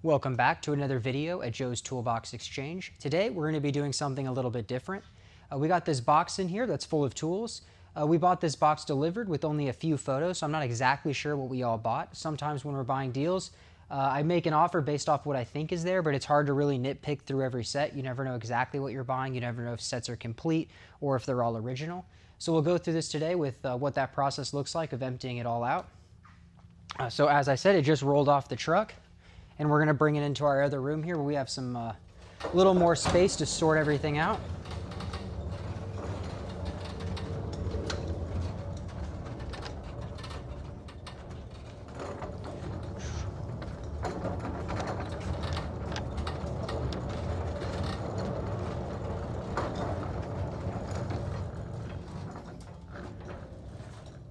Welcome back to another video at Joe's Toolbox Exchange. Today we're going to be doing something a little bit different. We got this box in here that's full of tools. We bought this box delivered with only a few photos, so I'm not exactly sure what we all bought. Sometimes when we're buying deals, I make an offer based off what I think is there, but it's hard to really nitpick through every set. You never know exactly what you're buying. You never know if sets are complete or if they're all original. So we'll go through this today with what that process looks like of emptying it all out. So as I said, it just rolled off the truck. And we're going to bring it into our other room here where we have some little more space to sort everything out.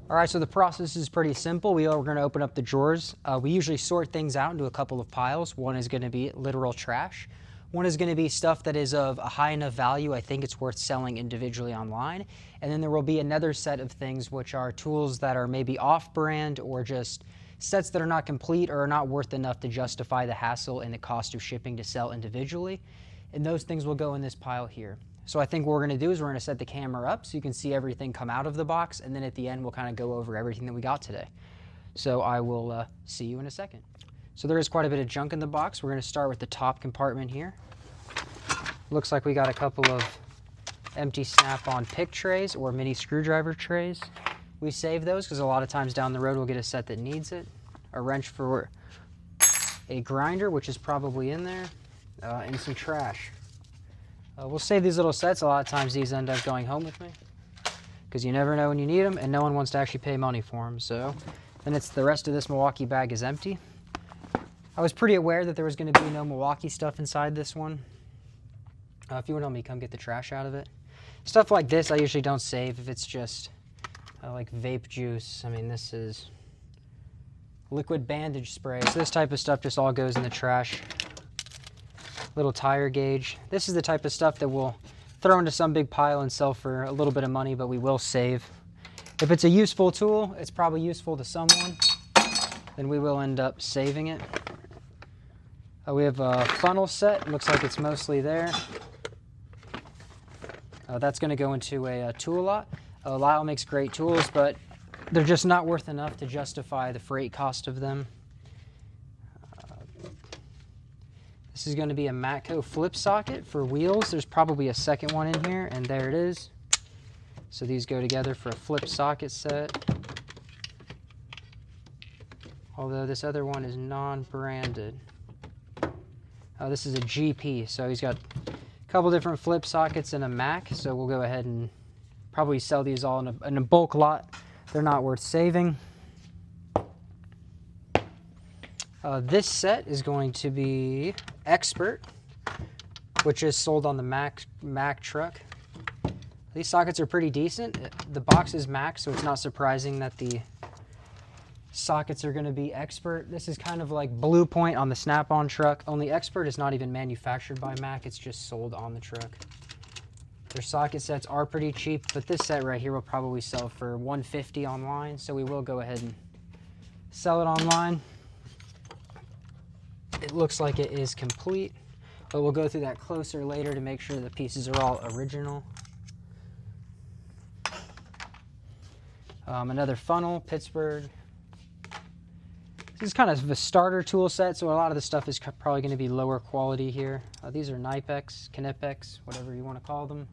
All right, so the process is pretty simple. We're going to open up the drawers. We usually sort things out into a couple of piles. One is going to be literal trash. One is going to be stuff that is of a high enough value I think it's worth selling individually online. And then there will be another set of things which are tools that are maybe off-brand or just sets that are not complete or are not worth enough to justify the hassle and the cost of shipping to sell individually. And those things will go in this pile here. So I think what we're going to do is we're going to set the camera up so you can see everything come out of the box, and then at the end we'll kind of go over everything that we got today. So I will see you in a second. So there is quite a bit of junk in the box. We're going to start with the top compartment here. Looks like we got a couple of empty snap-on pick trays or mini screwdriver trays. We save those because a lot of times down the road we'll get a set that needs it. A wrench for a grinder, which is probably in there, and some trash. We'll save these little sets. A lot of times these end up going home with me because you never know when you need them and no one wants to actually pay money for them. So then it's the rest of this Milwaukee bag is empty. I was pretty aware that there was going to be no Milwaukee stuff inside this one. If you want to help me come get the trash out of it. Stuff like this I usually don't save if it's just like vape juice. I mean, this is liquid bandage spray. So this type of stuff just all goes in the trash. Little tire gauge. This is the type of stuff that we'll throw into some big pile and sell for a little bit of money, but we will save. If it's a useful tool, it's probably useful to someone, then we will end up saving it. We have a funnel set. Looks like it's mostly there. That's going to go into a tool lot. Lyle makes great tools, but they're just not worth enough to justify the freight cost of them. This is going to be a Matco flip socket for wheels. There's probably a second one in here, and there it is. So these go together for a flip socket set. Although this other one is non-branded. This is a GP, so he's got a couple different flip sockets and a Mac, so we'll go ahead and probably sell these all in a bulk lot. They're not worth saving. This set is going to be Expert, which is sold on the Mac truck. These sockets are pretty decent. The box is Mac, so it's not surprising that the sockets are going to be Expert. This is kind of like Blue Point on the Snap-on truck, only Expert is not even manufactured by Mac, it's just sold on the truck. Their socket sets are pretty cheap, but this set right here will probably sell for $150 online, so we will go ahead and sell it online. It looks like it is complete, but we'll go through that closer later to make sure the pieces are all original. Another funnel, Pittsburgh. This is kind of a starter tool set, so a lot of the stuff is probably going to be lower quality here. These are Knipex, Knipex, whatever you want to call them.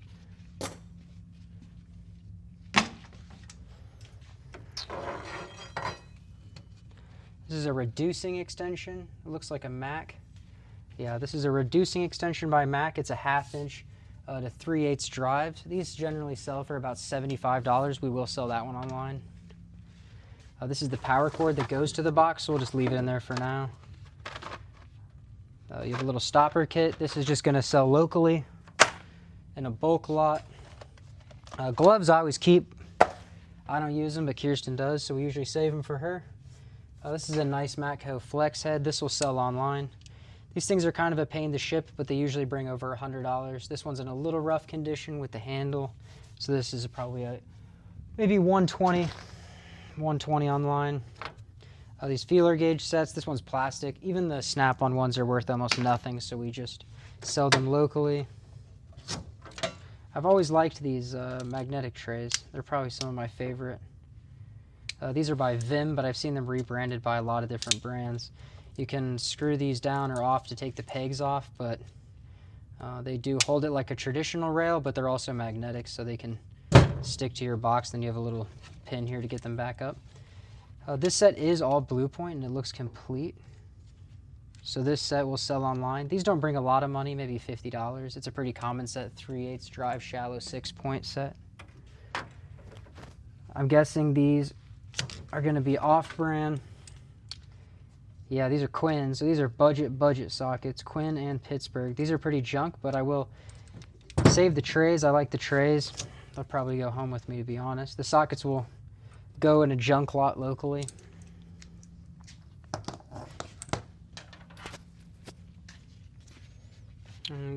This is a reducing extension. It looks like a Mac. Yeah, this is a reducing extension by Mac. It's a 1/2 inch to 3/8 drive. These generally sell for about $75. We will sell that one online. This is the power cord that goes to the box, so we'll just leave it in there for now. You have a little stopper kit. This is just going to sell locally in a bulk lot. Gloves I always keep. I don't use them, but Kirsten does, so we usually save them for her. This is a nice Matco flex head. This will sell online. These things are kind of a pain to ship, but they usually bring over $100. This one's in a little rough condition with the handle, so this is probably maybe $120 online. These feeler gauge sets, this one's plastic. Even the snap-on ones are worth almost nothing, so we just sell them locally. I've always liked these magnetic trays. They're probably some of my favorite. These are by Vim, but I've seen them rebranded by a lot of different brands. You can screw these down or off to take the pegs off, but they do hold it like a traditional rail, but they're also magnetic, so they can stick to your box. Then you have a little pin here to get them back up. This set is all Blue Point, and it looks complete. So this set will sell online. These don't bring a lot of money, maybe $50. It's a pretty common set, 3/8 drive, shallow 6-point set. I'm guessing these are going to be off-brand. Yeah, these are Quinn, so these are budget sockets, Quinn and Pittsburgh. These are pretty junk, but I will save the trays. I like the trays. They'll probably go home with me, to be honest. The sockets will go in a junk lot locally.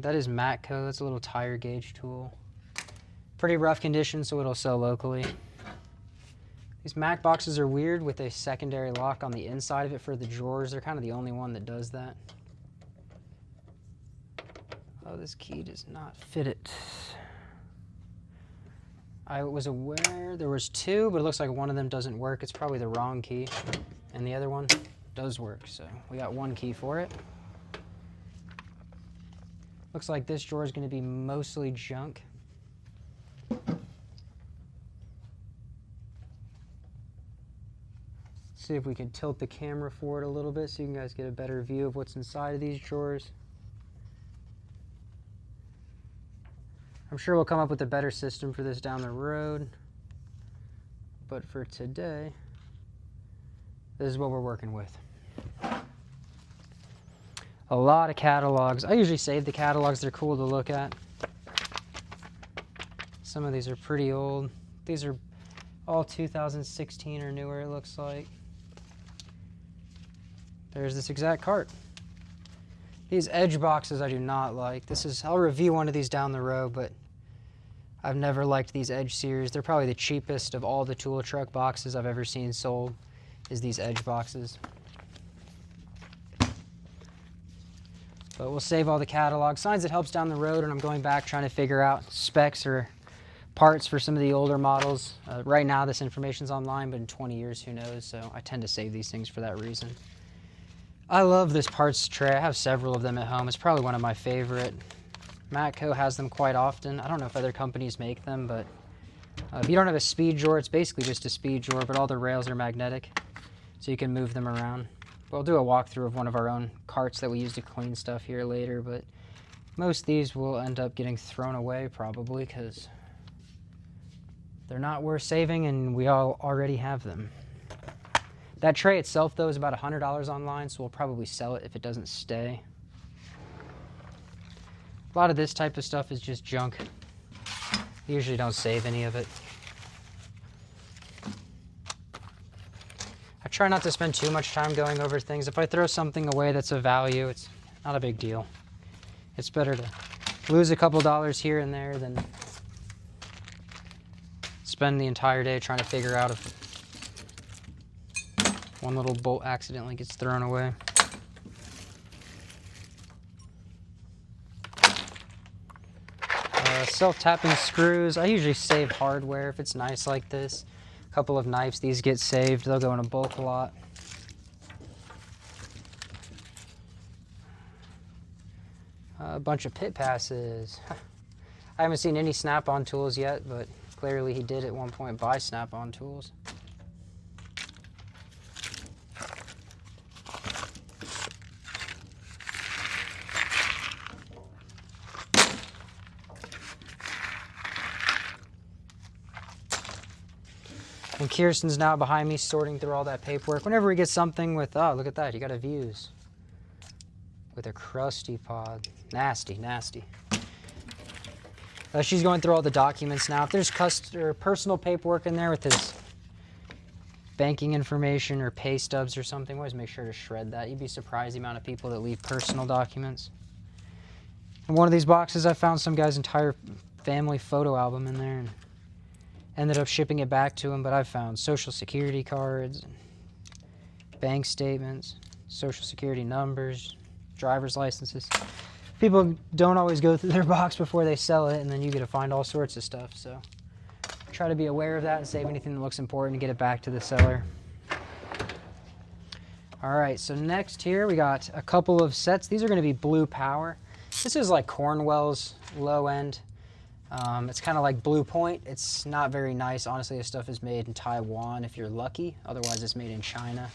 That is Matco. That's a little tire gauge tool. Pretty rough condition, so it'll sell locally. These Mac boxes are weird with a secondary lock on the inside of it for the drawers. They're kind of the only one that does that. Oh, this key does not fit it. I was aware there was two, but it looks like one of them doesn't work. It's probably the wrong key, and the other one does work, so we got one key for it. Looks like this drawer is going to be mostly junk. See if we can tilt the camera forward a little bit so you guys get a better view of what's inside of these drawers. I'm sure we'll come up with a better system for this down the road, but for today, this is what we're working with. A lot of catalogs. I usually save the catalogs. They're cool to look at. Some of these are pretty old. These are all 2016 or newer, it looks like. There's this exact cart. These edge boxes I do not like. I'll review one of these down the road, but I've never liked these edge series. They're probably the cheapest of all the tool truck boxes I've ever seen sold, is these edge boxes. But we'll save all the catalog signs. It helps down the road, and I'm going back trying to figure out specs or parts for some of the older models. Right now this information's online, but in 20 years, who knows? So I tend to save these things for that reason. I love this parts tray. I have several of them at home. It's probably one of my favorite. Matco has them quite often. I don't know if other companies make them, but if you don't have a speed drawer, it's basically just a speed drawer, but all the rails are magnetic, so you can move them around. We'll do a walkthrough of one of our own carts that we use to clean stuff here later, but most of these will end up getting thrown away probably because they're not worth saving and we all already have them. That tray itself, though, is about $100 online, so we'll probably sell it if it doesn't stay. A lot of this type of stuff is just junk. I usually don't save any of it. I try not to spend too much time going over things. If I throw something away that's of value, it's not a big deal. It's better to lose a couple dollars here and there than spend the entire day trying to figure out if one little bolt accidentally gets thrown away. Self-tapping screws. I usually save hardware if it's nice like this. A couple of knives, these get saved. They'll go in a bulk lot. A bunch of pit passes. I haven't seen any snap-on tools yet, but clearly he did at one point buy snap-on tools. And Kirsten's now behind me sorting through all that paperwork. Whenever we get something with, oh, look at that, you got a Views with a crusty pod. Nasty, nasty. She's going through all the documents now. If there's personal paperwork in there with his banking information or pay stubs or something, always make sure to shred that. You'd be surprised the amount of people that leave personal documents. In one of these boxes, I found some guy's entire family photo album in there and ended up shipping it back to him, but I found social security cards, bank statements, social security numbers, driver's licenses. People don't always go through their box before they sell it, and then you get to find all sorts of stuff. So try to be aware of that and save anything that looks important and get it back to the seller. All right, so next here we got a couple of sets. These are going to be Blue Power. This is like Cornwell's low end. It's kind of like Blue Point. It's not very nice. Honestly, this stuff is made in Taiwan if you're lucky. Otherwise, it's made in China.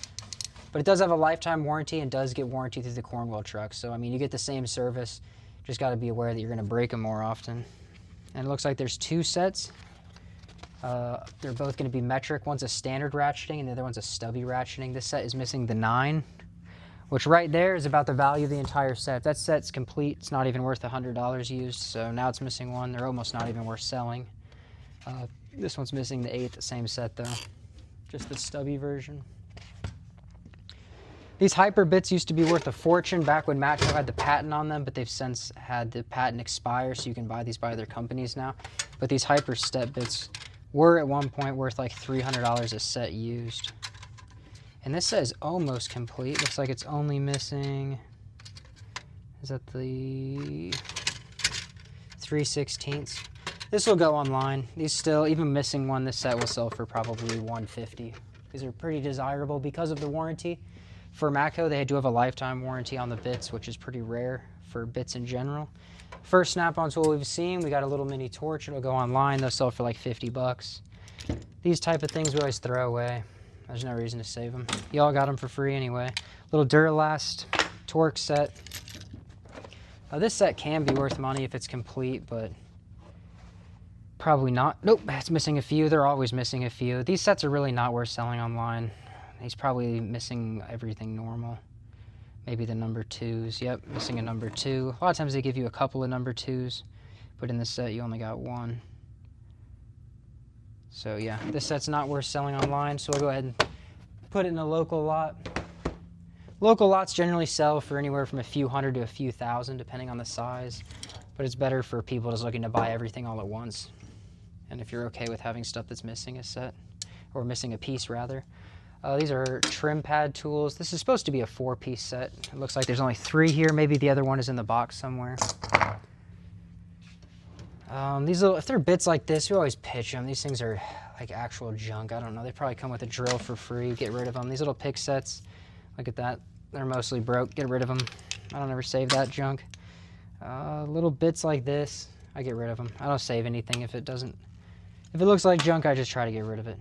But it does have a lifetime warranty and does get warranty through the Cornwell truck. So, I mean, you get the same service. Just got to be aware that you're going to break them more often. And it looks like there's two sets. They're both going to be metric. One's a standard ratcheting and the other one's a stubby ratcheting. This set is missing the 9, which right there is about the value of the entire set. That set's complete. It's not even worth $100 used. So now it's missing one. They're almost not even worth selling. This one's missing the 8, the same set though. Just the stubby version. These hyper bits used to be worth a fortune back when Matco had the patent on them, but they've since had the patent expire, so you can buy these by other companies now. But these hyper step bits were at one point worth like $300 a set used. And this set is almost complete. Looks like it's only missing, is that the 3/16? This will go online. These still, even missing one, this set will sell for probably $150. These are pretty desirable because of the warranty. For Matco, they do have a lifetime warranty on the bits, which is pretty rare for bits in general. First snap-on tool we've seen, we got a little mini torch. It'll go online. They'll sell for like 50 bucks. These type of things we always throw away. There's no reason to save them. Y'all got them for free anyway. Little Duralast torque set. This set can be worth money if it's complete, but probably not. Nope, it's missing a few. They're always missing a few. These sets are really not worth selling online. He's probably missing everything normal. Maybe the number 2s. Yep, missing a number 2. A lot of times they give you a couple of number 2s, but in this set you only got one. So yeah, this set's not worth selling online, so we'll go ahead and put it in a local lot. Local lots generally sell for anywhere from a few hundred to a few thousand, depending on the size, but it's better for people just looking to buy everything all at once. And if you're okay with having stuff that's missing a set, or missing a piece rather. These are trim pad tools. This is supposed to be a 4-piece set. It looks like there's only 3 here. Maybe the other one is in the box somewhere. These little, if they're bits like this, we always pitch them. These things are like actual junk. I don't know. They probably come with a drill for free. Get rid of them. These little pick sets, look at that. They're mostly broke. Get rid of them. I don't ever save that junk. Little bits like this, I get rid of them. I don't save anything if it doesn't. If it looks like junk, I just try to get rid of it.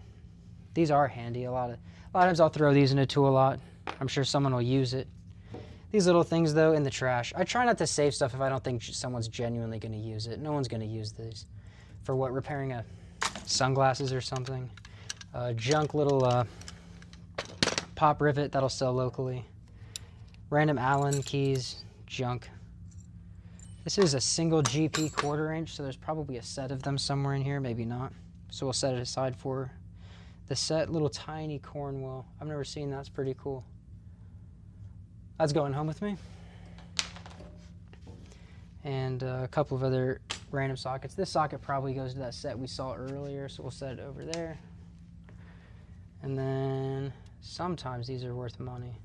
These are handy. A lot of times I'll throw these in a tool lot. I'm sure someone will use it. These little things, though, in the trash. I try not to save stuff if I don't think someone's genuinely going to use it. No one's going to use these. For what, repairing sunglasses or something? Junk little pop rivet that'll sell locally. Random Allen keys, junk. This is a single GP 1/4 inch, so there's probably a set of them somewhere in here, maybe not. So we'll set it aside for the set. Little tiny Cornwell. I've never seen that. It's pretty cool. That's going home with me. And a couple of other random sockets. This socket probably goes to that set we saw earlier, so we'll set it over there. And then sometimes these are worth money.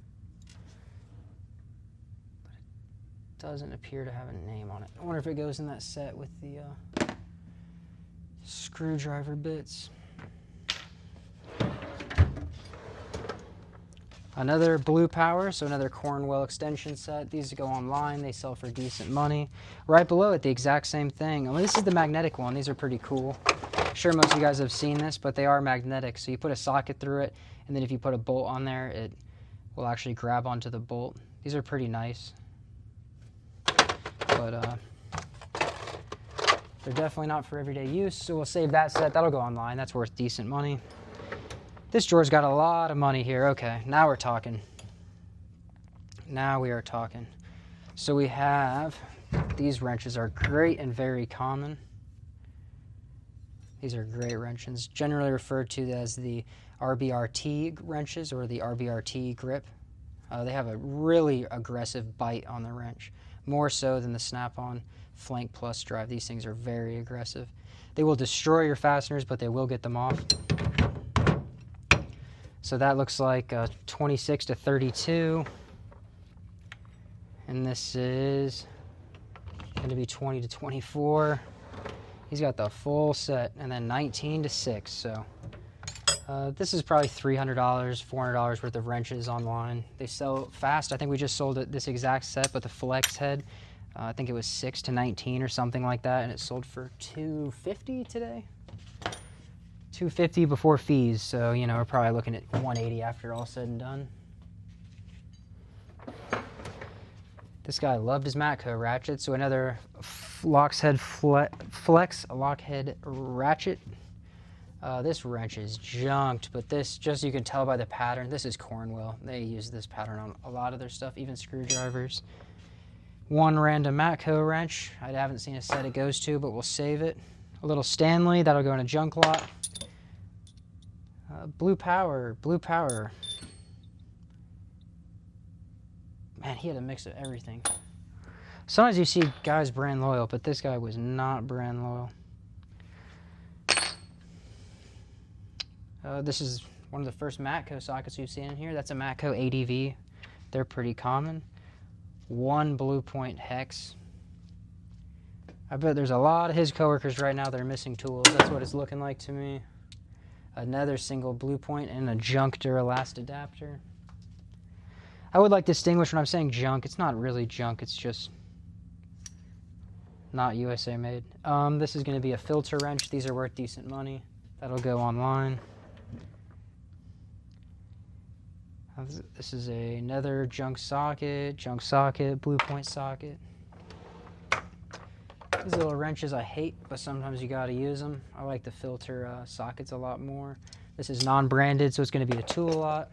But it doesn't appear to have a name on it. I wonder if it goes in that set with the screwdriver bits. Another Blue Power, so another Cornwell extension set. These go online, they sell for decent money. Right below it, the exact same thing. This is the magnetic one. These are pretty cool. I'm sure most of you guys have seen this, but they are magnetic. So you put a socket through it, and then if you put a bolt on there, it will actually grab onto the bolt. These are pretty nice. But they're definitely not for everyday use, so we'll save that set. That'll go online. That's worth decent money. This drawer's got a lot of money here. Okay, now we're talking. Now we are talking. So we have, these wrenches are great and very common. These are great wrenches, generally referred to as the RBRT wrenches or the RBRT grip. They have a really aggressive bite on the wrench, more so than the Snap-on Flank Plus drive. These things are very aggressive. They will destroy your fasteners, but they will get them off. So that looks like 26 to 32. And this is going to be 20 to 24. He's got the full set. And then 19 to 6. So this is probably $300, $400 worth of wrenches online. They sell fast. I think we just sold this exact set, but the flex head, I think it was 6 to 19 or something like that. And it sold for $250 today. $250 before fees. So, you know, we're probably looking at $180 after all said and done. This guy loved his Matco ratchet, so another Lockshead Flex Lockhead ratchet. This wrench is junked, but this, just you can tell by the pattern, this is Cornwell. They use this pattern on a lot of their stuff, even screwdrivers. One random Matco wrench. I haven't seen a set it goes to, but we'll save it. A little Stanley, that'll go in a junk lot. Blue Power. Man, he had a mix of everything. Sometimes you see guys brand loyal, but this guy was not brand loyal. This is one of the first Matco sockets we've seen in here. That's a Matco ADV. They're pretty common. One Blue Point hex. I bet there's a lot of his coworkers right now that are missing tools. That's what it's looking like to me. Another single Blue Point and a junk Duralast adapter. I would like to distinguish when I'm saying junk. It's not really junk. It's just not USA made. This is going to be a filter wrench. These are worth decent money. That'll go online. This is another junk socket, Blue Point socket. These little wrenches I hate, but sometimes you gotta use them. I like the filter sockets a lot more. This is non-branded, so it's gonna be a tool lot.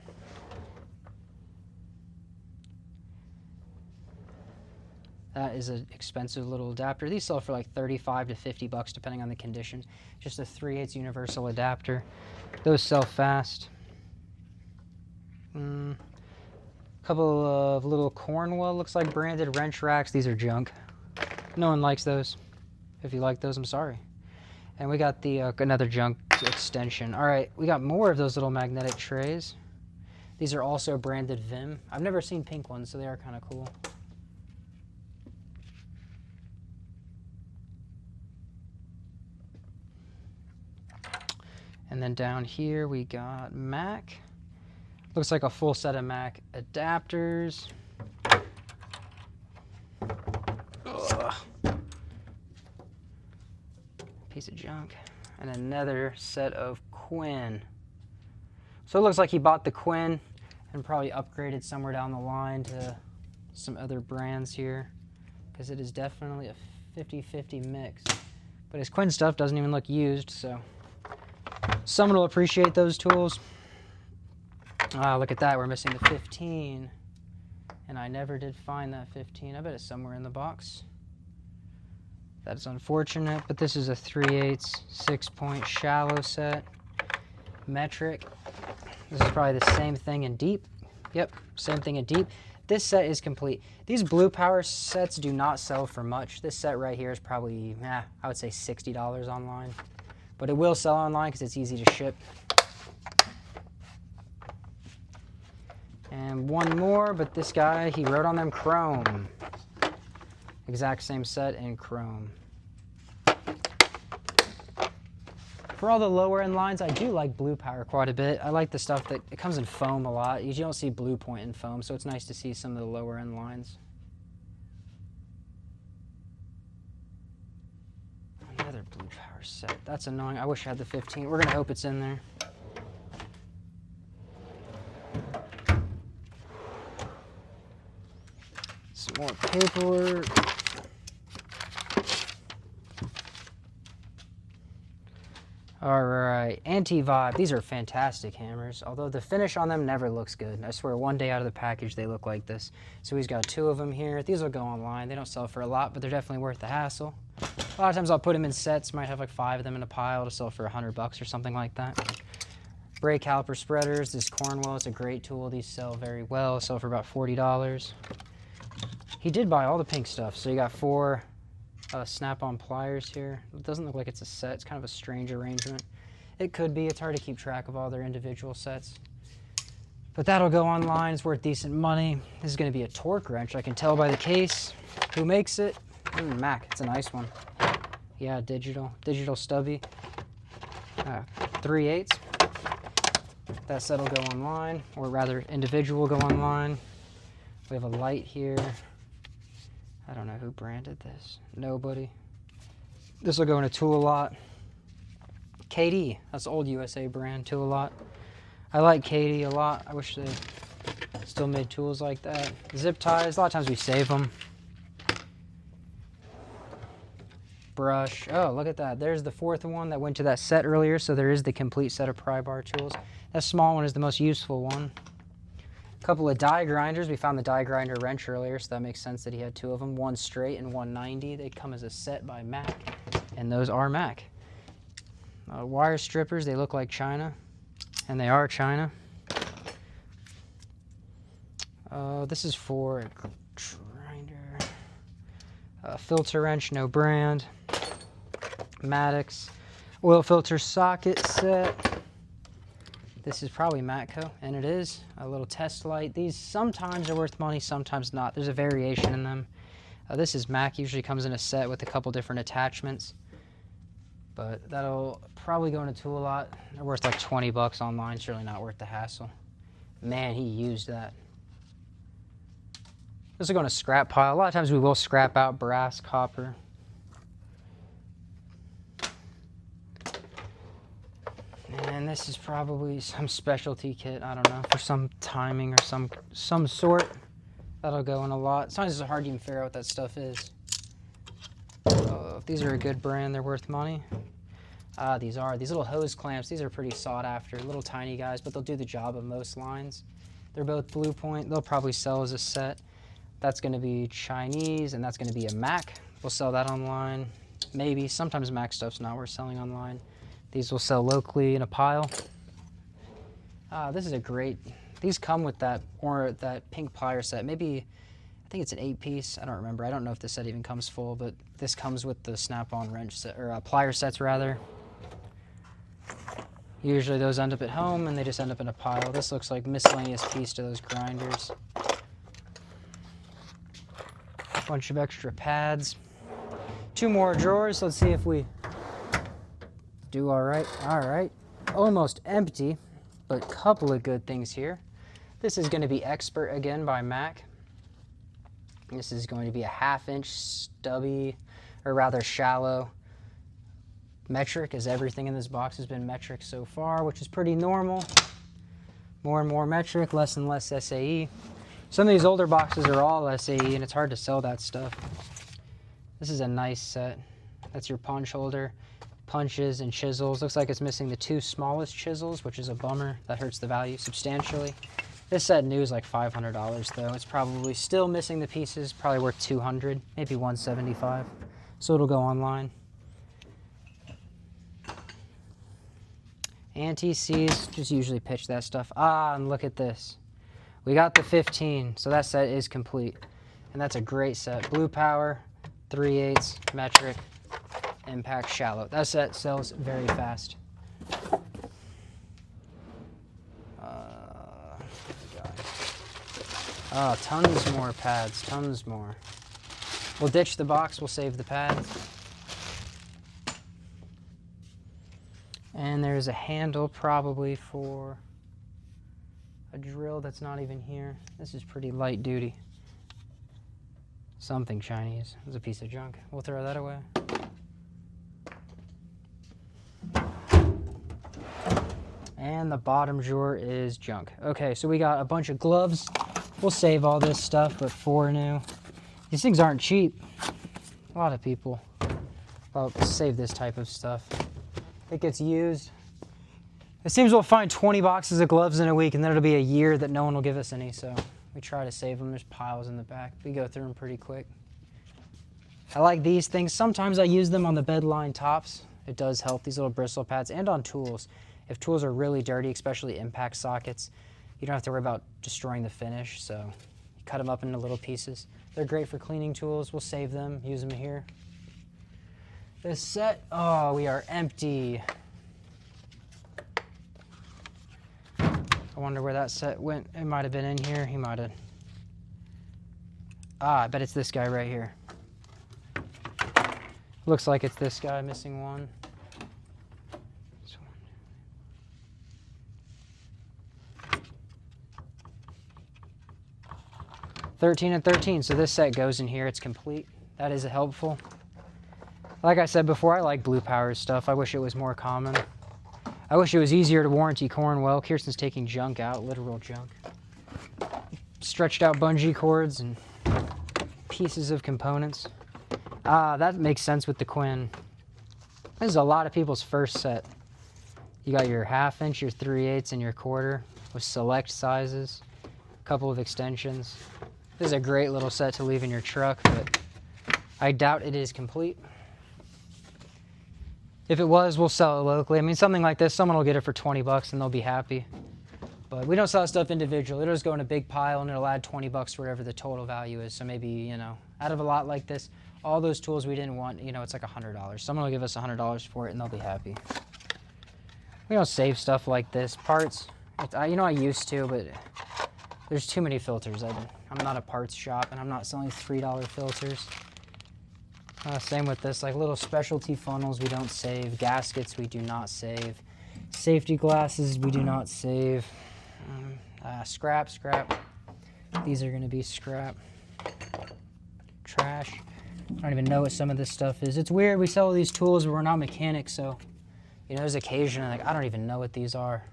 That is an expensive little adapter. These sell for like 35 to 50 bucks depending on the condition. Just a 3/8 universal adapter. Those sell fast. Couple of little Cornwell, looks like branded wrench racks. These are junk. No one likes those. If you like those, I'm sorry. And we got the another junk extension. All right, we got more of those little magnetic trays. These are also branded Vim. I've never seen pink ones, so they are kind of cool. And then down here we got Mac. Looks like a full set of Mac adapters. Ugh. Piece of junk. And another set of Quinn. So it looks like he bought the Quinn and probably upgraded somewhere down the line to some other brands here, because it is definitely a 50-50 mix. But his Quinn stuff doesn't even look used, so someone will appreciate those tools. Look at that, we're missing the 15. And I never did find that 15. I bet it's somewhere in the box. That's unfortunate, but this is a 3/8 6-point shallow set. Metric. This is probably the same thing in deep. Yep, same thing in deep. This set is complete. These Blue Power sets do not sell for much. This set right here is probably, I would say $60 online. But it will sell online because it's easy to ship. And one more, but this guy, he wrote on them chrome. Exact same set in chrome. For all the lower end lines, I do like Blue Power quite a bit. I like the stuff that, it comes in foam a lot. You don't see Blue Point in foam, so it's nice to see some of the lower end lines. Another Blue Power set. That's annoying. I wish I had the 15. We're gonna hope it's in there. Some more paperwork. All right, Anti-Vibe. These are fantastic hammers, although the finish on them never looks good. I swear, one day out of the package, they look like this. So he's got 2 of them here. These will go online. They don't sell for a lot, but they're definitely worth the hassle. A lot of times I'll put them in sets. Might have like 5 of them in a pile to sell for $100 or something like that. Brake caliper spreaders. This Cornwell is a great tool. These sell very well. Sell for about $40. He did buy all the pink stuff, so you got 4 snap-on pliers here. It doesn't look like it's a set. It's kind of a strange arrangement. It could be. It's hard to keep track of all their individual sets. But that'll go online. It's worth decent money. This is going to be a torque wrench. I can tell by the case. Who makes it? Mac. It's a nice one. Yeah, digital stubby. 3/8. That set will go online, or rather individual will go online. We have a light here. I don't know who branded this. Nobody. This will go in a tool lot. KD. That's the old USA brand, tool lot. I like KD a lot. I wish they still made tools like that. Zip ties. A lot of times we save them. Brush. Oh, look at that. There's the fourth one that went to that set earlier, so there is the complete set of pry bar tools. That small one is the most useful one. A couple of die grinders. We found the die grinder wrench earlier, so that makes sense that he had two of them. One straight and one 90. They come as a set by Mac, and those are Mac. Wire strippers. They look like China, and they are China. This is for a grinder. Filter wrench, no brand. Maddox. Oil filter socket set. This is probably Matco, and it is. A little test light. These sometimes are worth money, sometimes not. There's a variation in them. This is Mac. Usually comes in a set with a couple different attachments. But that'll probably go in a tool lot. They're worth like 20 bucks online. It's really not worth the hassle. Man, he used that. This will go in a scrap pile. A lot of times we will scrap out brass, copper. And this is probably some specialty kit, I don't know, for some timing or some sort. That'll go in a lot. Sometimes it's hard to even figure out what that stuff is. If these are a good brand, they're worth money. These little hose clamps. These are pretty sought after, little tiny guys, but they'll do the job of most lines. They're both Blue Point. They'll probably sell as a set. That's going to be Chinese, and that's going to be a Mac. We'll sell that online. Maybe. Sometimes Mac stuff's not worth selling online. These will sell locally in a pile. This is a great... These come with that pink plier set. Maybe, I think it's an 8-piece. I don't remember. I don't know if this set even comes full, but this comes with the snap-on wrench set, or plier sets rather. Usually those end up at home, and they just end up in a pile. This looks like miscellaneous piece to those grinders. Bunch of extra pads. 2 more drawers. Let's see if we do all right. All right. Almost empty, but a couple of good things here. This is going to be Expert again by Mac. This is going to be a 1/2-inch stubby, or rather shallow metric, as everything in this box has been metric so far, which is pretty normal. More and more metric, less and less SAE. Some of these older boxes are all SAE, and it's hard to sell that stuff. This is a nice set. That's your punch holder, punches and chisels. Looks like it's missing the 2 smallest chisels, which is a bummer. That hurts the value substantially. This set new is like $500 though. It's probably still missing the pieces, probably worth $200, maybe $175. So it'll go online. Anti-Cs, just usually pitch that stuff. And look at this. We got the 15, so that set is complete. And that's a great set. Blue Power, 3/8, metric, impact, shallow. That set sells very fast. Tons more pads, tons more. We'll ditch the box, we'll save the pads. And there's a handle probably for a drill that's not even here. This is pretty light duty. Something Chinese. It's a piece of junk. We'll throw that away. And the bottom drawer is junk. Okay, so we got a bunch of gloves. We'll save all this stuff, but 4 new. These things aren't cheap. A lot of people save this type of stuff. It gets used. It seems we'll find 20 boxes of gloves in a week, and then it'll be a year that no one will give us any, so we try to save them. There's piles in the back. We go through them pretty quick. I like these things. Sometimes I use them on the bed line tops. It does help, these little bristle pads, and on tools. If tools are really dirty, especially impact sockets, you don't have to worry about destroying the finish, so you cut them up into little pieces. They're great for cleaning tools. We'll save them, use them here. This set, oh, we are empty. I wonder where that set went. It might have been in here. He might have. Ah, I bet it's this guy right here. Looks like it's this guy, missing one. 13 and 13, so this set goes in here, it's complete. That is helpful. Like I said before, I like Blue Power stuff. I wish it was more common. I wish it was easier to warranty Cornwell. Kirsten's taking junk out, literal junk. Stretched out bungee cords and pieces of components. Ah, that makes sense with the Quinn. This is a lot of people's first set. You got your 1/2 inch, your 3/8, and your 1/4 with select sizes. A couple of extensions. This is a great little set to leave in your truck, but I doubt it is complete. If it was, we'll sell it locally. I mean, something like this, someone will get it for 20 bucks and they'll be happy. But we don't sell stuff individually. It'll just go in a big pile and it'll add 20 bucks to whatever the total value is. So maybe, you know, out of a lot like this, all those tools we didn't want, you know, it's like $100. Someone will give us $100 for it and they'll be happy. We don't save stuff like this. Parts, you know, I used to, but there's too many filters. I'm not a parts shop and I'm not selling $3 filters. Same with this, like little specialty funnels we don't save. Gaskets we do not save. Safety glasses we do not save. Scrap. These are gonna be scrap. Trash. I don't even know what some of this stuff is. It's weird, we sell these tools, but we're not mechanics, so, you know, there's occasion, like, I don't even know what these are.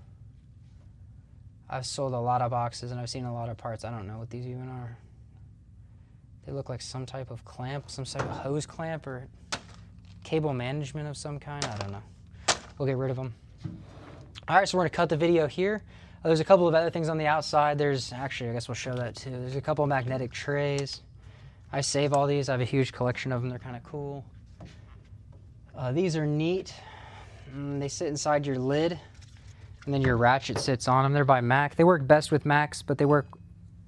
I've sold a lot of boxes and I've seen a lot of parts. I don't know what these even are. They look like some type of clamp, some type of hose clamp or cable management of some kind. I don't know. We'll get rid of them. All right, so we're gonna cut the video here. There's a couple of other things on the outside. There's, actually, I guess we'll show that too. There's a couple of magnetic trays. I save all these. I have a huge collection of them. They're kind of cool. These are neat. They sit inside your lid and then your ratchet sits on them. They're by Mac. They work best with Macs, but they work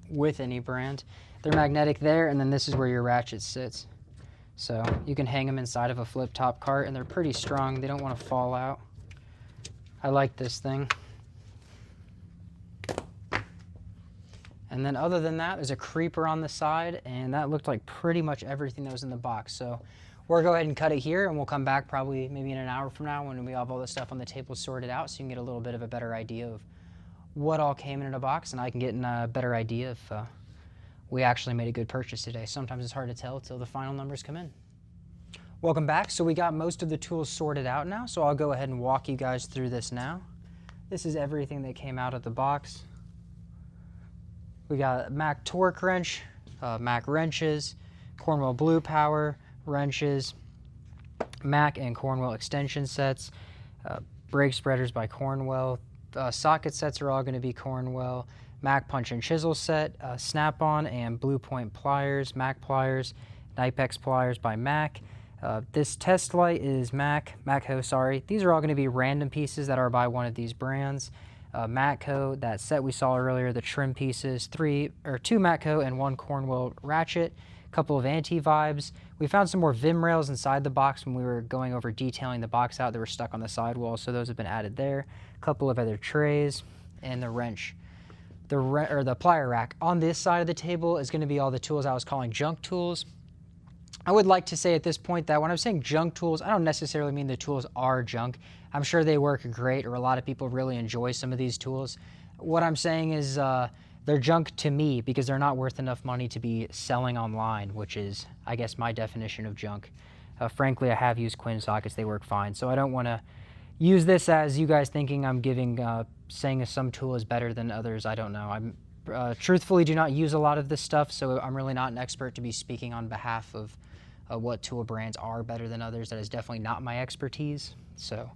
with any brand. They're magnetic there, and then this is where your ratchet sits. So you can hang them inside of a flip-top cart, and they're pretty strong. They don't want to fall out. I like this thing. And then other than that, there's a creeper on the side, and that looked like pretty much everything that was in the box. So we'll go ahead and cut it here, and we'll come back probably maybe in an hour from now when we have all the stuff on the table sorted out, so you can get a little bit of a better idea of what all came in a box, and I can get a better idea if we actually made a good purchase today. Sometimes it's hard to tell until the final numbers come in. Welcome back. So we got most of the tools sorted out now, so I'll go ahead and walk you guys through this now. This is everything that came out of the box. We got Mac torque wrench, Mac wrenches, Cornwell Blue Power wrenches, Mac and Cornwell extension sets, brake spreaders by Cornwell. Socket sets are all going to be Cornwell. Mac punch and chisel set, Snap-on and Blue Point pliers, Mac pliers, Knipex pliers by Mac. This test light is Matco, sorry. These are all going to be random pieces that are by one of these brands. Matco, that set we saw earlier, the trim pieces, 2 Matco and 1 Cornwell ratchet, a couple of anti-vibes. We found some more Vim rails inside the box when we were going over detailing the box out. They were stuck on the sidewall, so those have been added there. A couple of other trays and the wrench. The plier rack. On this side of the table is going to be all the tools I was calling junk tools. I would like to say at this point that when I'm saying junk tools, I don't necessarily mean the tools are junk. I'm sure they work great, or a lot of people really enjoy some of these tools. What I'm saying is they're junk to me because they're not worth enough money to be selling online, which is, I guess, my definition of junk. Frankly, I have used Quinn sockets. They work fine. So I don't want to use this as you guys thinking I'm saying some tool is better than others. I don't know. I'm truthfully do not use a lot of this stuff, so I'm really not an expert to be speaking on behalf of what tool brands are better than others. That is definitely not my expertise. So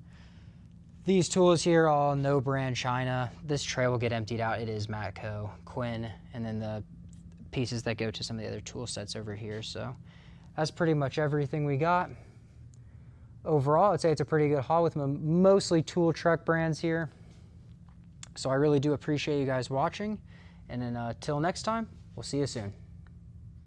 these tools here, all no brand China. This tray will get emptied out. It is Matco, Quinn, and then the pieces that go to some of the other tool sets over here. So that's pretty much everything we got. Overall, I'd say it's a pretty good haul with mostly tool truck brands here. So I really do appreciate you guys watching. And then till next time, we'll see you soon.